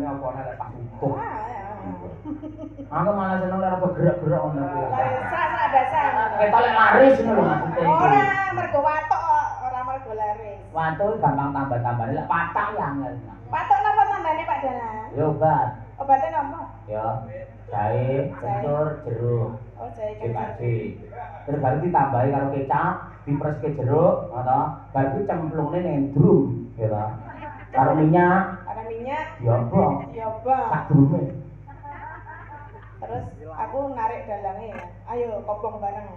apa nek pas utuh. Aku malah seneng nek rada gerak-gerak ngono kuwi. Sak basah. Ketok lek laris ngono lho maksudnya. Ora mergo watuk kok, ora mergo laris. Watuk gampang tambah-tambane lek patak ya angel. Watuk napa tambane Pak Dana? Ya obat. Obatnya napa? Ya jahe, kencur, jeruk. Oh, jahe kencur. Terus baru ditambahi karo kecap, dipreske jeruk, ngono. Baru cemplungne ning drum, ya ta. Karo minyak. Karo minyak. Diobong. Diobong. Sak drume. Terus aku narik dalangnya ya. Ayo kopong bareng.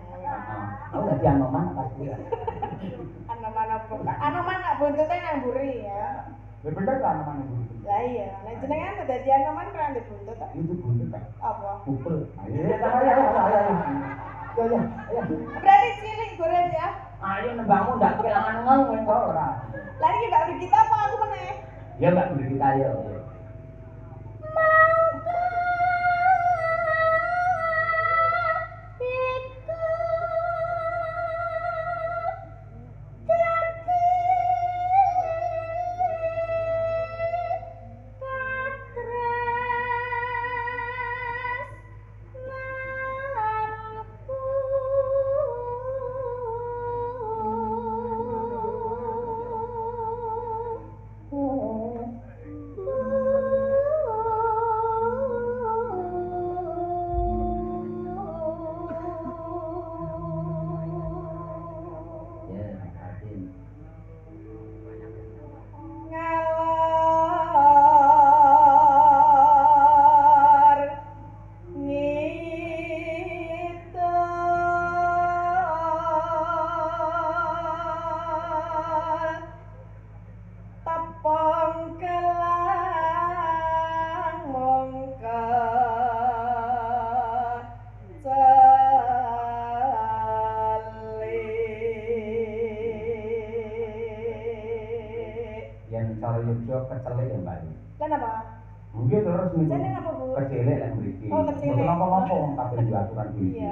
Aku dadi anoman apa kuwi? Anoman apa? Anoman nak buntute nang mburi ya. Ya bener kan anoman itu. Lah iya, nek jenengan dadi anoman kan ndek buntut ta? Itu buntut ta? Apa? Kupel. Ayo. Berarti cilik goreng ya. Ayo nembangmu ndak kelangan ngomong kok ora. Lah iki Mbak Brigita apa aku meneh? Ya Mbak Brigita ya. Kecelek ya Mbak. Kenapa? Mungkin terus Kecelek apa Bu? Kecelek lah mriki. Oh, kecelek. Napa-napa wong kabeh diaturan kuwi. Iya,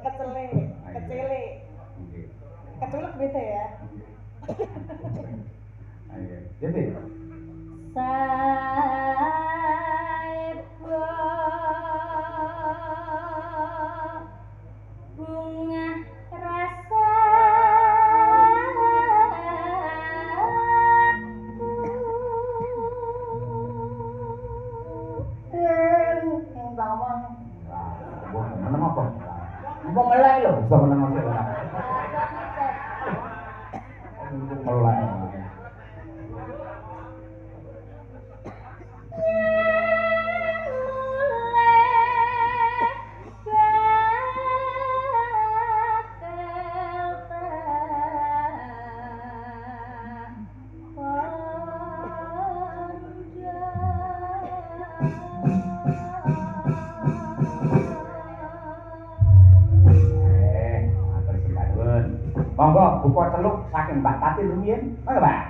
kecelek. Nggih. Keculek beda ya. Ayo. Jadi bunga rasa meneng apa? Engko melek lho, iso meneng apa ora. Melek. Monggo buka celuk saking Mbak Tati rumiyin. Monggo, Mbak.